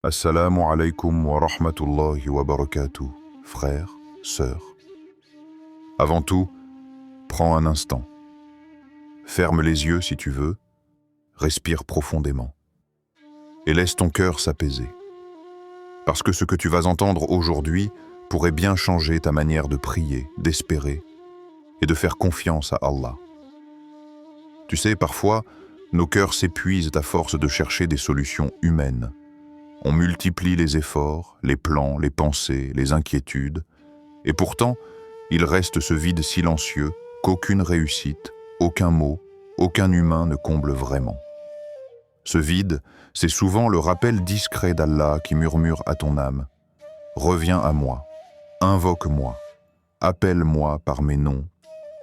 Assalamu alaikum wa rahmatullahi wa barakatuh, frères, sœurs. Avant tout, prends un instant. Ferme les yeux si tu veux, respire profondément et laisse ton cœur s'apaiser. Parce que ce que tu vas entendre aujourd'hui pourrait bien changer ta manière de prier, d'espérer et de faire confiance à Allah. Tu sais, parfois, nos cœurs s'épuisent à force de chercher des solutions humaines. On multiplie les efforts, les plans, les pensées, les inquiétudes, et pourtant, il reste ce vide silencieux qu'aucune réussite, aucun mot, aucun humain ne comble vraiment. Ce vide, c'est souvent le rappel discret d'Allah qui murmure à ton âme « Reviens à moi, invoque-moi, appelle-moi par mes noms ».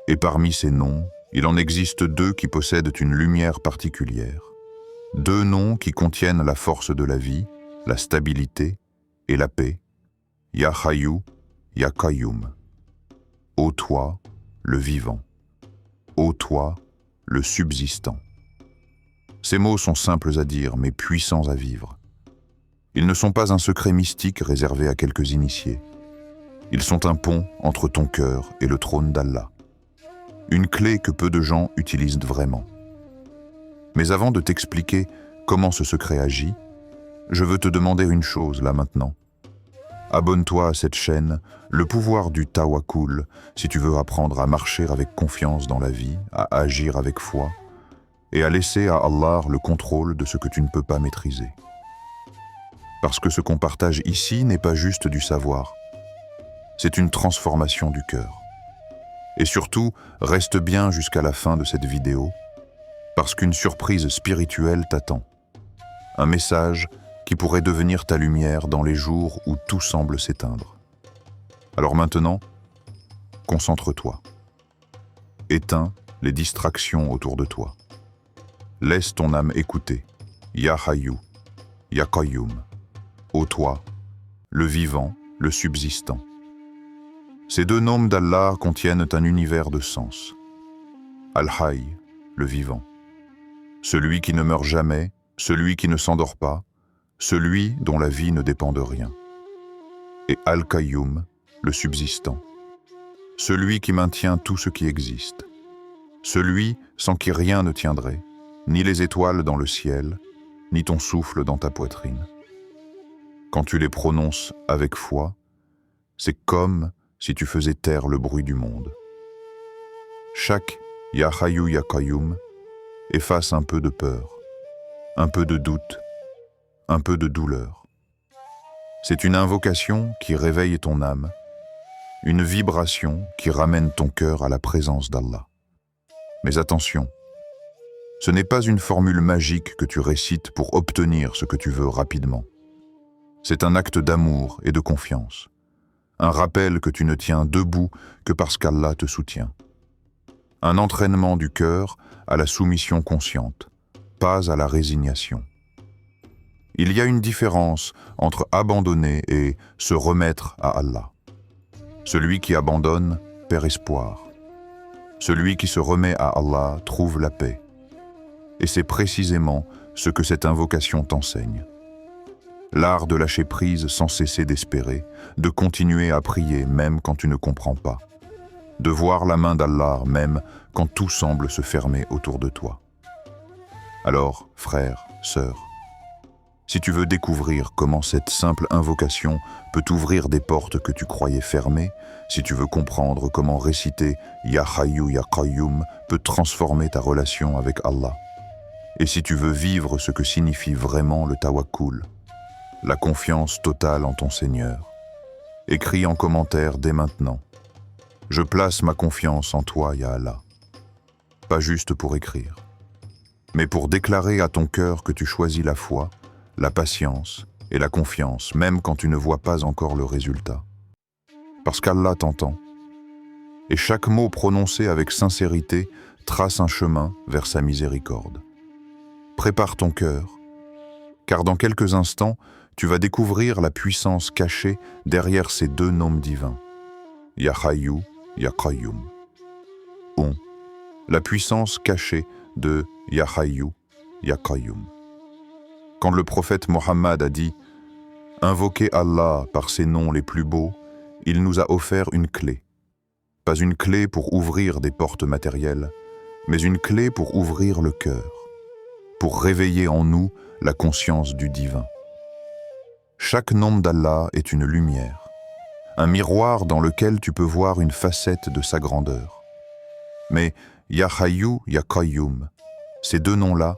Et parmi ces noms, il en existe deux qui possèdent une lumière particulière. Deux noms qui contiennent la force de la vie, la stabilité et la paix. Ya Hayyu, Ya Qayyum. Ô toi, le vivant. Ô toi, le subsistant. Ces mots sont simples à dire, mais puissants à vivre. Ils ne sont pas un secret mystique réservé à quelques initiés. Ils sont un pont entre ton cœur et le trône d'Allah. Une clé que peu de gens utilisent vraiment. Mais avant de t'expliquer comment ce secret agit, je veux te demander une chose là maintenant. Abonne-toi à cette chaîne, le pouvoir du tawakkul, si tu veux apprendre à marcher avec confiance dans la vie, à agir avec foi, et à laisser à Allah le contrôle de ce que tu ne peux pas maîtriser. Parce que ce qu'on partage ici n'est pas juste du savoir, c'est une transformation du cœur. Et surtout, reste bien jusqu'à la fin de cette vidéo, parce qu'une surprise spirituelle t'attend. Un message qui pourrait devenir ta lumière dans les jours où tout semble s'éteindre. Alors maintenant, concentre-toi. Éteins les distractions autour de toi. Laisse ton âme écouter. Ya Hayyu, Ya Qayyum. Ô toi, le vivant, le subsistant. Ces deux noms d'Allah contiennent un univers de sens. Al-Hayy, le vivant. Celui qui ne meurt jamais, celui qui ne s'endort pas, celui dont la vie ne dépend de rien. Et Al-Qayyum, le subsistant. Celui qui maintient tout ce qui existe. Celui sans qui rien ne tiendrait, ni les étoiles dans le ciel, ni ton souffle dans ta poitrine. Quand tu les prononces avec foi, c'est comme si tu faisais taire le bruit du monde. Chaque Ya Hayyu Ya Qayyum efface un peu de peur, un peu de doute, un peu de douleur. C'est une invocation qui réveille ton âme, une vibration qui ramène ton cœur à la présence d'Allah. Mais attention, ce n'est pas une formule magique que tu récites pour obtenir ce que tu veux rapidement. C'est un acte d'amour et de confiance, un rappel que tu ne tiens debout que parce qu'Allah te soutient. Un entraînement du cœur à la soumission consciente, pas à la résignation. Il y a une différence entre abandonner et se remettre à Allah. Celui qui abandonne perd espoir. Celui qui se remet à Allah trouve la paix. Et c'est précisément ce que cette invocation t'enseigne. L'art de lâcher prise sans cesser d'espérer, de continuer à prier même quand tu ne comprends pas, de voir la main d'Allah même quand tout semble se fermer autour de toi. Alors, frères, sœurs, si tu veux découvrir comment cette simple invocation peut t'ouvrir des portes que tu croyais fermées, si tu veux comprendre comment réciter Ya Hayyu Ya Qayyum peut transformer ta relation avec Allah, et si tu veux vivre ce que signifie vraiment le tawakkul, la confiance totale en ton Seigneur, écris en commentaire dès maintenant. Je place ma confiance en toi, Ya Allah. Pas juste pour écrire, mais pour déclarer à ton cœur que tu choisis la foi, la patience et la confiance, même quand tu ne vois pas encore le résultat. Parce qu'Allah t'entend. Et chaque mot prononcé avec sincérité trace un chemin vers sa miséricorde. Prépare ton cœur, car dans quelques instants, tu vas découvrir la puissance cachée derrière ces deux noms divins. Ya Hayyu, Ya Qayyum. La puissance cachée de Ya Hayyu, Ya Qayyum. Quand le prophète Mohammed a dit Invoquer Allah par ses noms les plus beaux, il nous a offert une clé. Pas une clé pour ouvrir des portes matérielles, mais une clé pour ouvrir le cœur, pour réveiller en nous la conscience du divin. Chaque nom d'Allah est une lumière, un miroir dans lequel tu peux voir une facette de sa grandeur. Mais Ya Hayyu, Ya Qayyum, ces deux noms-là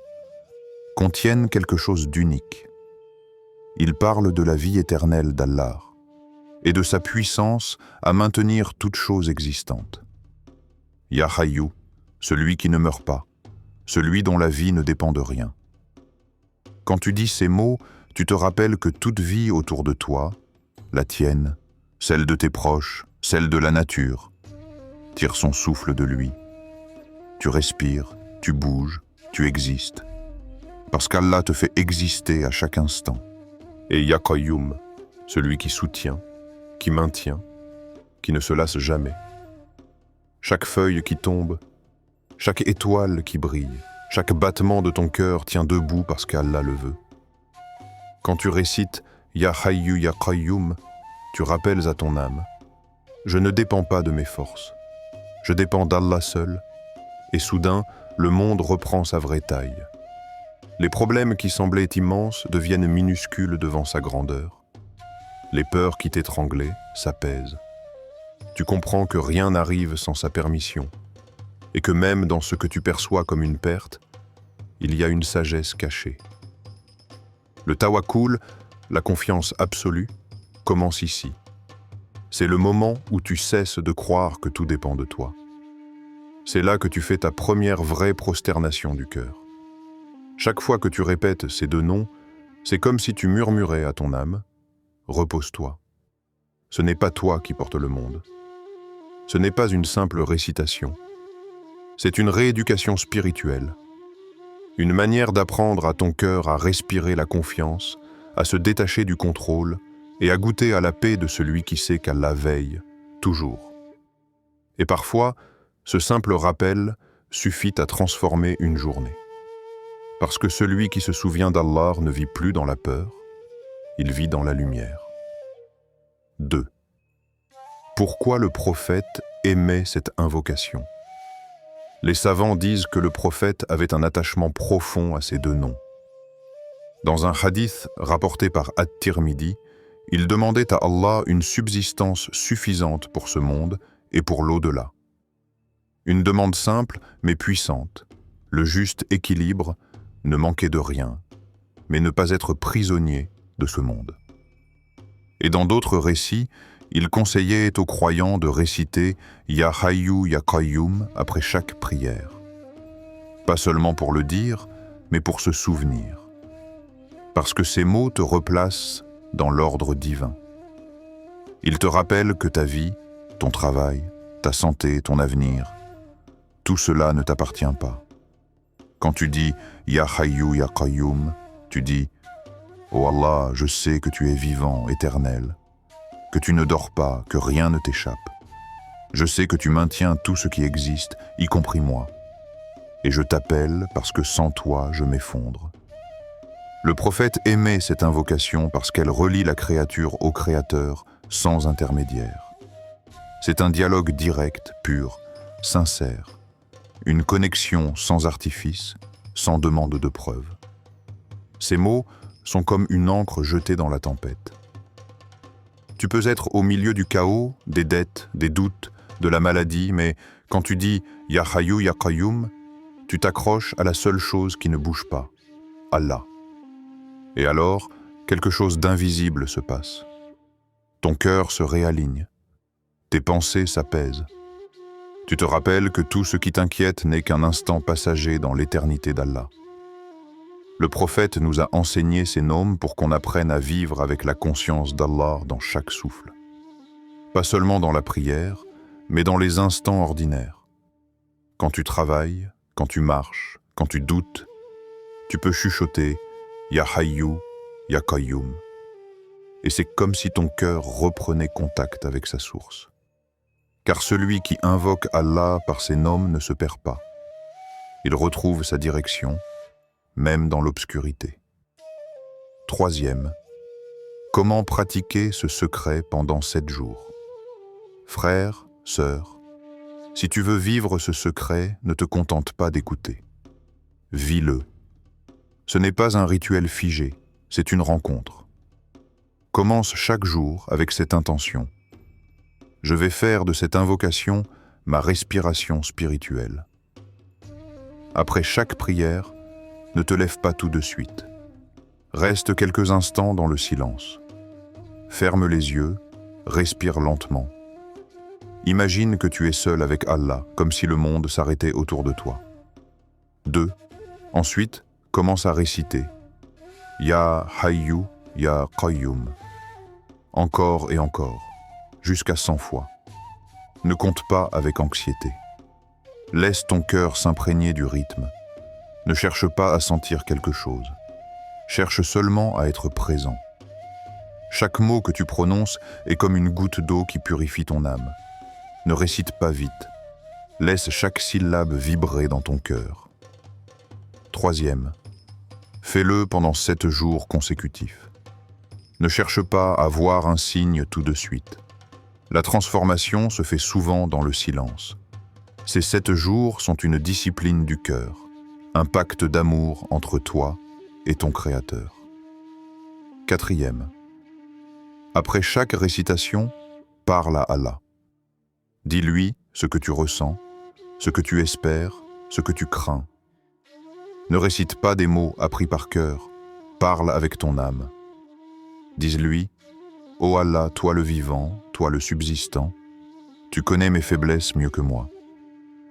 contiennent quelque chose d'unique. Ils parlent de la vie éternelle d'Allah et de sa puissance à maintenir toute chose existante. Ya Hayyu, celui qui ne meurt pas, celui dont la vie ne dépend de rien. Quand tu dis ces mots, tu te rappelles que toute vie autour de toi, la tienne, celle de tes proches, celle de la nature, tire son souffle de lui. Tu respires, tu bouges, tu existes. Parce qu'Allah te fait exister à chaque instant. Et Ya Qayyum, celui qui soutient, qui maintient, qui ne se lasse jamais. Chaque feuille qui tombe, chaque étoile qui brille, chaque battement de ton cœur tient debout parce qu'Allah le veut. Quand tu récites Ya Hayyu Ya Qayyum, tu rappelles à ton âme: je ne dépends pas de mes forces, je dépends d'Allah seul, et soudain, le monde reprend sa vraie taille. Les problèmes qui semblaient immenses deviennent minuscules devant sa grandeur. Les peurs qui t'étranglaient s'apaisent. Tu comprends que rien n'arrive sans sa permission, et que même dans ce que tu perçois comme une perte, il y a une sagesse cachée. Le tawakkul, la confiance absolue, commence ici. C'est le moment où tu cesses de croire que tout dépend de toi. C'est là que tu fais ta première vraie prosternation du cœur. Chaque fois que tu répètes ces deux noms, c'est comme si tu murmurais à ton âme: repose-toi. Ce n'est pas toi qui portes le monde. Ce n'est pas une simple récitation. C'est une rééducation spirituelle. Une manière d'apprendre à ton cœur à respirer la confiance, à se détacher du contrôle et à goûter à la paix de celui qui sait qu'Allah veille, toujours. Et parfois, ce simple rappel suffit à transformer une journée. Parce que celui qui se souvient d'Allah ne vit plus dans la peur, il vit dans la lumière. 2. Pourquoi le prophète aimait cette invocation? Les savants disent que le prophète avait un attachement profond à ces deux noms. Dans un hadith rapporté par At-Tirmidhi, il demandait à Allah une subsistance suffisante pour ce monde et pour l'au-delà. Une demande simple mais puissante, le juste équilibre, ne manquer de rien, mais ne pas être prisonnier de ce monde. Et dans d'autres récits, il conseillait aux croyants de réciter Ya Hayyu Ya Qayyum après chaque prière. Pas seulement pour le dire, mais pour se souvenir. Parce que ces mots te replacent dans l'ordre divin. Ils te rappellent que ta vie, ton travail, ta santé, ton avenir, tout cela ne t'appartient pas. Quand tu dis Ya Hayyu Ya Qayyum, tu dis: oh Allah, je sais que tu es vivant, éternel, que tu ne dors pas, que rien ne t'échappe. Je sais que tu maintiens tout ce qui existe, y compris moi. Et je t'appelle parce que sans toi, je m'effondre. Le prophète aimait cette invocation parce qu'elle relie la créature au Créateur sans intermédiaire. C'est un dialogue direct, pur, sincère. Une connexion sans artifice, sans demande de preuve. Ces mots sont comme une encre jetée dans la tempête. Tu peux être au milieu du chaos, des dettes, des doutes, de la maladie, mais quand tu dis Ya Hayyu Ya Qayyum, tu t'accroches à la seule chose qui ne bouge pas, Allah. Et alors, quelque chose d'invisible se passe. Ton cœur se réaligne, tes pensées s'apaisent. Tu te rappelles que tout ce qui t'inquiète n'est qu'un instant passager dans l'éternité d'Allah. Le prophète nous a enseigné ces noms pour qu'on apprenne à vivre avec la conscience d'Allah dans chaque souffle. Pas seulement dans la prière, mais dans les instants ordinaires. Quand tu travailles, quand tu marches, quand tu doutes, tu peux chuchoter Ya Hayyu Ya Qayyum. Et c'est comme si ton cœur reprenait contact avec sa source. Car celui qui invoque Allah par ses noms ne se perd pas. Il retrouve sa direction, même dans l'obscurité. 3. Comment pratiquer ce secret pendant 7 jours? Frère, sœur, si tu veux vivre ce secret, ne te contente pas d'écouter. Vis-le. Ce n'est pas un rituel figé, c'est une rencontre. Commence chaque jour avec cette intention. Je vais faire de cette invocation ma respiration spirituelle. Après chaque prière, ne te lève pas tout de suite. Reste quelques instants dans le silence. Ferme les yeux, respire lentement. Imagine que tu es seul avec Allah, comme si le monde s'arrêtait autour de toi. 2. Ensuite, commence à réciter. Ya Hayyu, Ya Qayyum. Encore et encore, jusqu'à 100 fois. Ne compte pas avec anxiété. Laisse ton cœur s'imprégner du rythme. Ne cherche pas à sentir quelque chose. Cherche seulement à être présent. Chaque mot que tu prononces est comme une goutte d'eau qui purifie ton âme. Ne récite pas vite. Laisse chaque syllabe vibrer dans ton cœur. 3. Fais-le pendant 7 jours consécutifs. Ne cherche pas à voir un signe tout de suite. La transformation se fait souvent dans le silence. Ces 7 jours sont une discipline du cœur, un pacte d'amour entre toi et ton Créateur. 4. Après chaque récitation, parle à Allah. Dis-lui ce que tu ressens, ce que tu espères, ce que tu crains. Ne récite pas des mots appris par cœur, parle avec ton âme. Dis-lui, « Ô Allah, toi le vivant, toi le subsistant, tu connais mes faiblesses mieux que moi.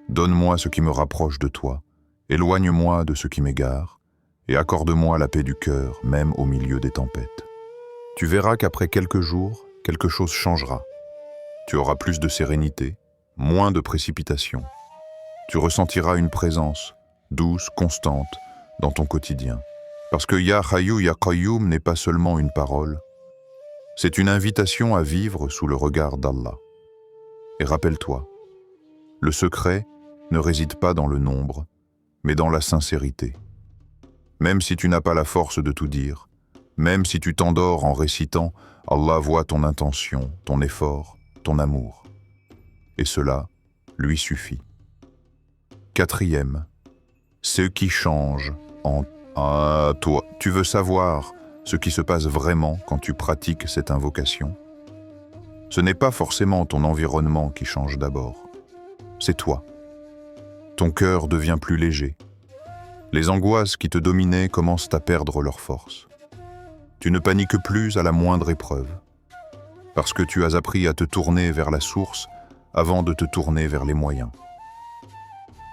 Donne-moi ce qui me rapproche de toi, éloigne-moi de ce qui m'égare, et accorde-moi la paix du cœur, même au milieu des tempêtes. » Tu verras qu'après quelques jours, quelque chose changera. Tu auras plus de sérénité, moins de précipitation. Tu ressentiras une présence, douce, constante, dans ton quotidien. Parce que Ya Hayyu Ya Qayyum n'est pas seulement une parole, c'est une invitation à vivre sous le regard d'Allah. Et rappelle-toi, le secret ne réside pas dans le nombre, mais dans la sincérité. Même si tu n'as pas la force de tout dire, même si tu t'endors en récitant, Allah voit ton intention, ton effort, ton amour. Et cela lui suffit. 4. Ce qui change en toi. Tu veux savoir ce qui se passe vraiment quand tu pratiques cette invocation? Ce n'est pas forcément ton environnement qui change d'abord. C'est toi. Ton cœur devient plus léger. Les angoisses qui te dominaient commencent à perdre leur force. Tu ne paniques plus à la moindre épreuve, parce que tu as appris à te tourner vers la source avant de te tourner vers les moyens.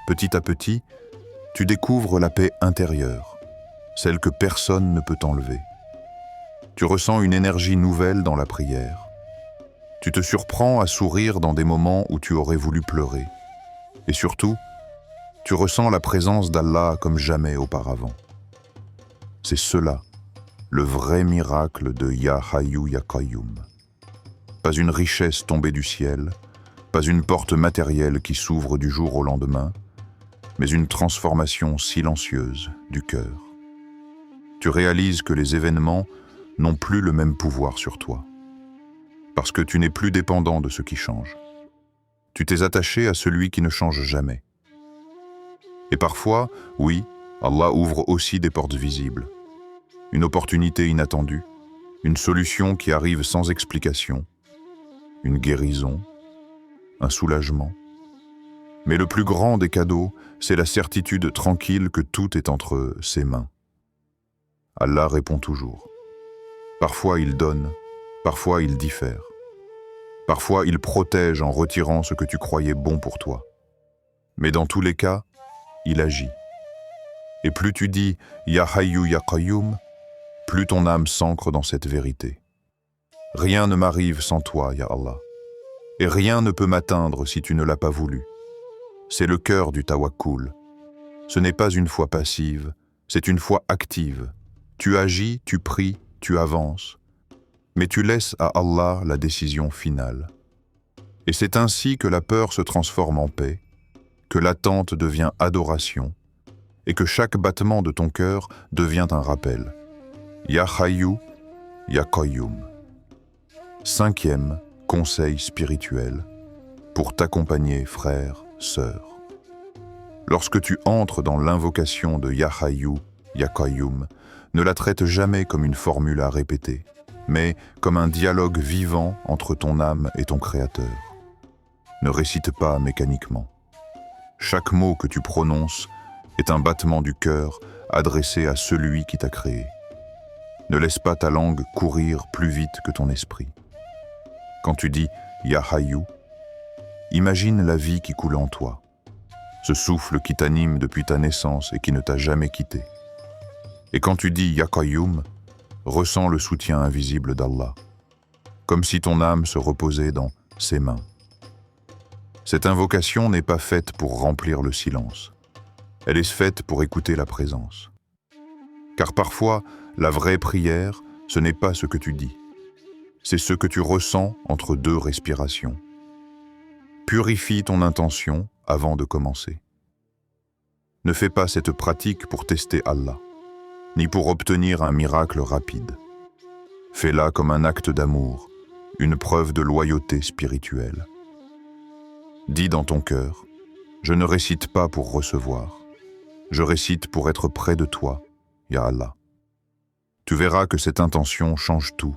Petit à petit, tu découvres la paix intérieure, celle que personne ne peut t'enlever. Tu ressens une énergie nouvelle dans la prière. Tu te surprends à sourire dans des moments où tu aurais voulu pleurer. Et surtout, tu ressens la présence d'Allah comme jamais auparavant. C'est cela, le vrai miracle de Ya Hayyu Ya Qayyum. Pas une richesse tombée du ciel, pas une porte matérielle qui s'ouvre du jour au lendemain, mais une transformation silencieuse du cœur. Tu réalises que les événements n'ont plus le même pouvoir sur toi, parce que tu n'es plus dépendant de ce qui change. Tu t'es attaché à celui qui ne change jamais. Et parfois, oui, Allah ouvre aussi des portes visibles. Une opportunité inattendue, une solution qui arrive sans explication, une guérison, un soulagement. Mais le plus grand des cadeaux, c'est la certitude tranquille que tout est entre ses mains. Allah répond toujours. Parfois il donne, parfois il diffère. Parfois il protège en retirant ce que tu croyais bon pour toi. Mais dans tous les cas, il agit. Et plus tu dis « Ya Hayyu Ya Qayyum », plus ton âme s'ancre dans cette vérité. Rien ne m'arrive sans toi, Ya Allah. Et rien ne peut m'atteindre si tu ne l'as pas voulu. C'est le cœur du tawakkul. Ce n'est pas une foi passive, c'est une foi active. Tu agis, tu pries, tu avances, mais tu laisses à Allah la décision finale. Et c'est ainsi que la peur se transforme en paix, que l'attente devient adoration, et que chaque battement de ton cœur devient un rappel. Ya Hayyu, Ya Qayyum. 5e conseil spirituel pour t'accompagner, frère, sœur. Lorsque tu entres dans l'invocation de Ya Hayyu, Ya Qayyum, ne la traite jamais comme une formule à répéter, mais comme un dialogue vivant entre ton âme et ton Créateur. Ne récite pas mécaniquement. Chaque mot que tu prononces est un battement du cœur adressé à celui qui t'a créé. Ne laisse pas ta langue courir plus vite que ton esprit. Quand tu dis Ya Hayyu, imagine la vie qui coule en toi, ce souffle qui t'anime depuis ta naissance et qui ne t'a jamais quitté. Et quand tu dis Ya Qayyum, ressens le soutien invisible d'Allah, comme si ton âme se reposait dans ses mains. Cette invocation n'est pas faite pour remplir le silence. Elle est faite pour écouter la présence. Car parfois, la vraie prière, ce n'est pas ce que tu dis. C'est ce que tu ressens entre deux respirations. Purifie ton intention avant de commencer. Ne fais pas cette pratique pour tester Allah, ni pour obtenir un miracle rapide. Fais-la comme un acte d'amour, une preuve de loyauté spirituelle. Dis dans ton cœur, je ne récite pas pour recevoir. Je récite pour être près de toi, Ya Allah. Tu verras que cette intention change tout,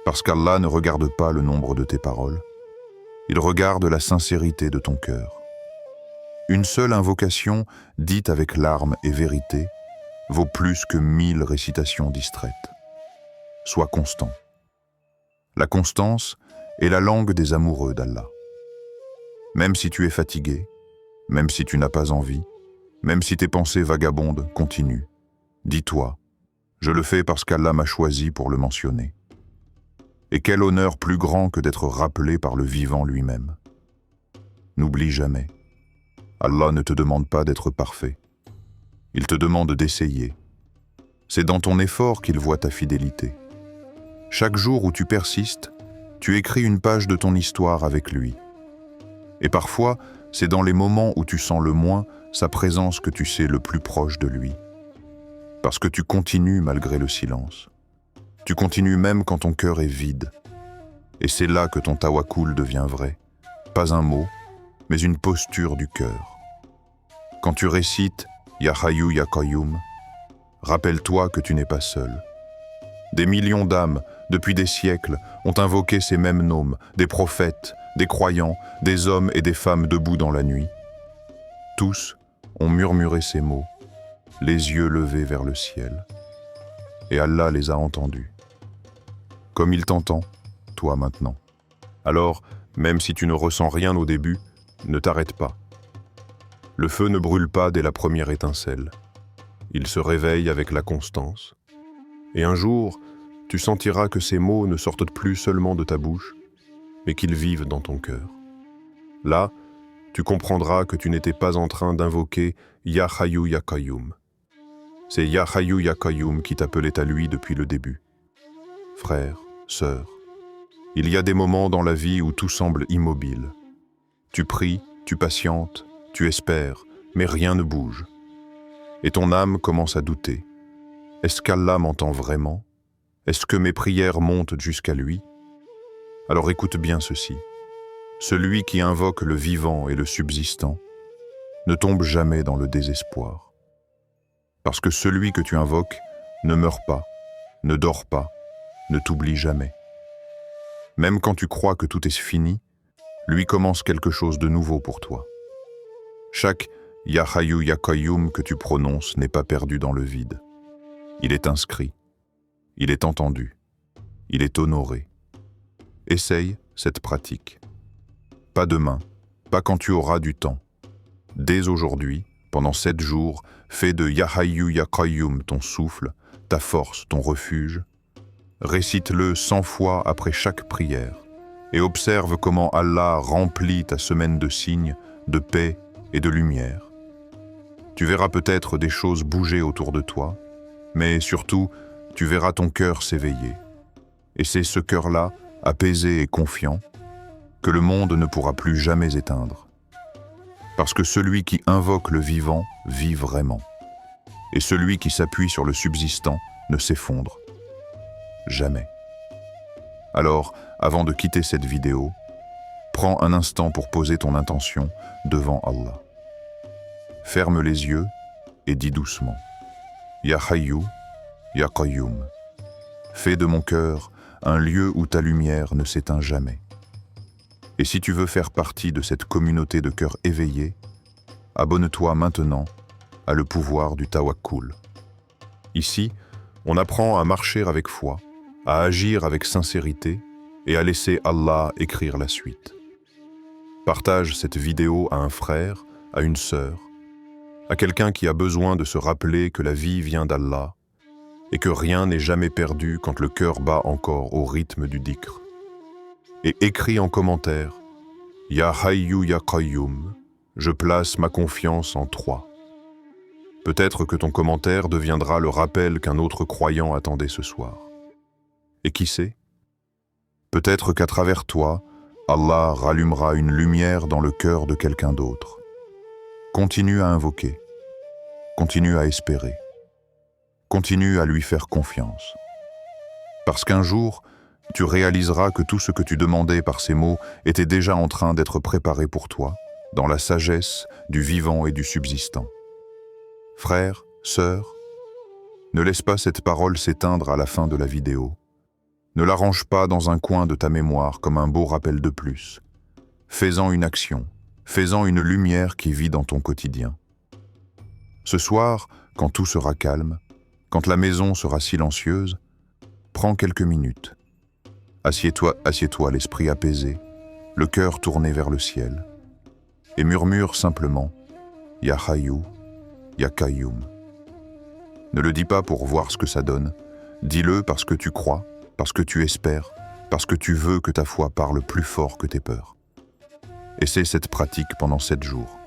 parce qu'Allah ne regarde pas le nombre de tes paroles, il regarde la sincérité de ton cœur. Une seule invocation, dite avec larmes et vérité, vaut plus que 1000 récitations distraites. Sois constant. La constance est la langue des amoureux d'Allah. Même si tu es fatigué, même si tu n'as pas envie, même si tes pensées vagabondes, continue. Dis-toi, je le fais parce qu'Allah m'a choisi pour le mentionner. Et quel honneur plus grand que d'être rappelé par le vivant lui-même. N'oublie jamais, Allah ne te demande pas d'être parfait. Il te demande d'essayer. C'est dans ton effort qu'il voit ta fidélité. Chaque jour où tu persistes, tu écris une page de ton histoire avec lui. Et parfois, c'est dans les moments où tu sens le moins sa présence que tu sais le plus proche de lui. Parce que tu continues malgré le silence. Tu continues même quand ton cœur est vide. Et c'est là que ton tawakkul devient vrai. Pas un mot, mais une posture du cœur. Quand tu récites Ya Hayyu Ya Qayyum, rappelle-toi que tu n'es pas seul. Des millions d'âmes, depuis des siècles, ont invoqué ces mêmes noms, des prophètes, des croyants, des hommes et des femmes debout dans la nuit. Tous ont murmuré ces mots, les yeux levés vers le ciel. Et Allah les a entendus. Comme il t'entend, toi maintenant. Alors, même si tu ne ressens rien au début, ne t'arrête pas. Le feu ne brûle pas dès la première étincelle. Il se réveille avec la constance. Et un jour, tu sentiras que ces mots ne sortent plus seulement de ta bouche, mais qu'ils vivent dans ton cœur. Là, tu comprendras que tu n'étais pas en train d'invoquer Ya Hayyu Ya Qayyum. C'est Ya Hayyu Ya Qayyum qui t'appelait à lui depuis le début. Frère, sœur, il y a des moments dans la vie où tout semble immobile. Tu pries, tu patientes, tu espères, mais rien ne bouge. Et ton âme commence à douter. Est-ce qu'Allah m'entend vraiment? Est-ce que mes prières montent jusqu'à lui? Alors écoute bien ceci. Celui qui invoque le vivant et le subsistant ne tombe jamais dans le désespoir. Parce que celui que tu invoques ne meurt pas, ne dort pas, ne t'oublie jamais. Même quand tu crois que tout est fini, lui commence quelque chose de nouveau pour toi. Chaque Ya Hayyu Ya Qayyum que tu prononces n'est pas perdu dans le vide. Il est inscrit, il est entendu, il est honoré. Essaye cette pratique. Pas demain, pas quand tu auras du temps. Dès aujourd'hui, pendant 7 jours, fais de Ya Hayyu Ya Qayyum ton souffle, ta force, ton refuge. Récite-le 100 fois après chaque prière et observe comment Allah remplit ta semaine de signes, de paix et de lumière. Tu verras peut-être des choses bouger autour de toi, mais surtout, tu verras ton cœur s'éveiller. Et c'est ce cœur-là, apaisé et confiant, que le monde ne pourra plus jamais éteindre. Parce que celui qui invoque le vivant vit vraiment. Et celui qui s'appuie sur le subsistant ne s'effondre. jamais. Alors, avant de quitter cette vidéo, prends un instant pour poser ton intention devant Allah. Ferme les yeux et dis doucement « Ya Hayyu, Ya Qayyum ». Fais de mon cœur un lieu où ta lumière ne s'éteint jamais. Et si tu veux faire partie de cette communauté de cœurs éveillés, abonne-toi maintenant à le pouvoir du tawakkul. Ici, on apprend à marcher avec foi, à agir avec sincérité et à laisser Allah écrire la suite. Partage cette vidéo à un frère, à une sœur, à quelqu'un qui a besoin de se rappeler que la vie vient d'Allah et que rien n'est jamais perdu quand le cœur bat encore au rythme du dhikr. Et écris en commentaire « Ya Hayyu Ya Qayyum » je place ma confiance en toi. Peut-être que ton commentaire deviendra le rappel qu'un autre croyant attendait ce soir. Et qui sait? Peut-être qu'à travers toi, Allah rallumera une lumière dans le cœur de quelqu'un d'autre. Continue à invoquer, continue à espérer, continue à lui faire confiance. Parce qu'un jour, tu réaliseras que tout ce que tu demandais par ces mots était déjà en train d'être préparé pour toi, dans la sagesse du vivant et du subsistant. Frère, sœur, ne laisse pas cette parole s'éteindre à la fin de la vidéo. Ne la range pas dans un coin de ta mémoire comme un beau rappel de plus. Fais-en une action, fais-en une lumière qui vit dans ton quotidien. Ce soir, quand tout sera calme, quand la maison sera silencieuse, prends quelques minutes. Assieds-toi l'esprit apaisé, le cœur tourné vers le ciel, et murmure simplement « Ya Hayyu, Ya Qayyum ». Ne le dis pas pour voir ce que ça donne, dis-le parce que tu crois, parce que tu espères, parce que tu veux que ta foi parle plus fort que tes peurs. Essaie cette pratique pendant 7 jours.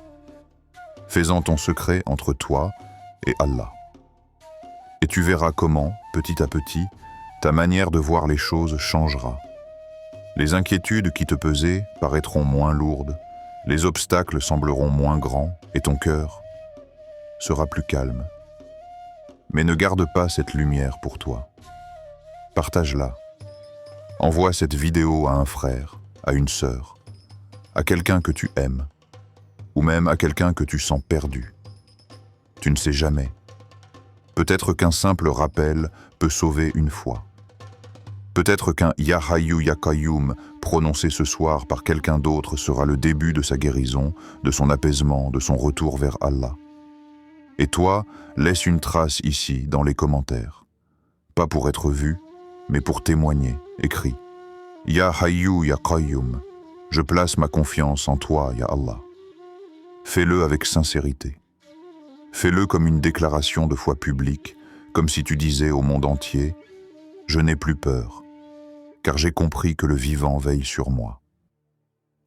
Fais-en ton secret entre toi et Allah. Et tu verras comment, petit à petit, ta manière de voir les choses changera. Les inquiétudes qui te pesaient paraîtront moins lourdes, les obstacles sembleront moins grands et ton cœur sera plus calme. Mais ne garde pas cette lumière pour toi. Partage-la. Envoie cette vidéo à un frère, à une sœur, à quelqu'un que tu aimes, ou même à quelqu'un que tu sens perdu. Tu ne sais jamais. Peut-être qu'un simple rappel peut sauver une foi. Peut-être qu'un « Ya Hayyu Ya Qayyum » prononcé ce soir par quelqu'un d'autre sera le début de sa guérison, de son apaisement, de son retour vers Allah. Et toi, laisse une trace ici, dans les commentaires. Pas pour être vu, mais pour témoigner, écris. Ya Hayyu Ya Qayyum, je place ma confiance en toi, Ya Allah. Fais-le avec sincérité. Fais-le comme une déclaration de foi publique, comme si tu disais au monde entier « Je n'ai plus peur, car j'ai compris que le vivant veille sur moi. »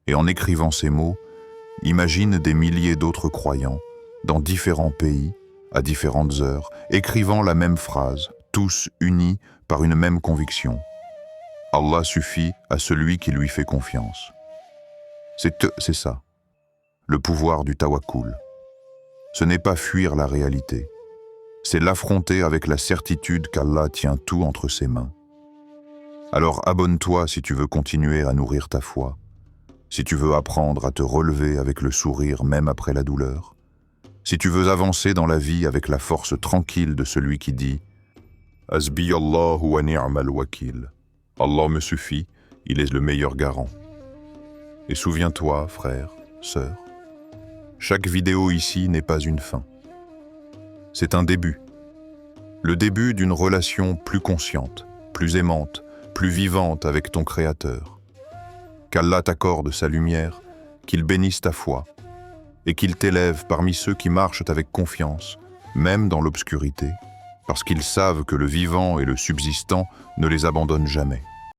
Et en écrivant ces mots, imagine des milliers d'autres croyants, dans différents pays, à différentes heures, écrivant la même phrase, tous unis par une même conviction. Allah suffit à celui qui lui fait confiance. C'est ça, le pouvoir du tawakkul. Ce n'est pas fuir la réalité, c'est l'affronter avec la certitude qu'Allah tient tout entre ses mains. Alors abonne-toi si tu veux continuer à nourrir ta foi, si tu veux apprendre à te relever avec le sourire même après la douleur, si tu veux avancer dans la vie avec la force tranquille de celui qui dit « Hasbi Allahu wa ni'mal wakil » Allah me suffit, il est le meilleur garant. Et souviens-toi, frère, sœur, chaque vidéo ici n'est pas une fin. C'est un début. Le début d'une relation plus consciente, plus aimante, plus vivante avec ton Créateur. Qu'Allah t'accorde sa lumière, qu'il bénisse ta foi, et qu'il t'élève parmi ceux qui marchent avec confiance, même dans l'obscurité, parce qu'ils savent que le vivant et le subsistant ne les abandonnent jamais.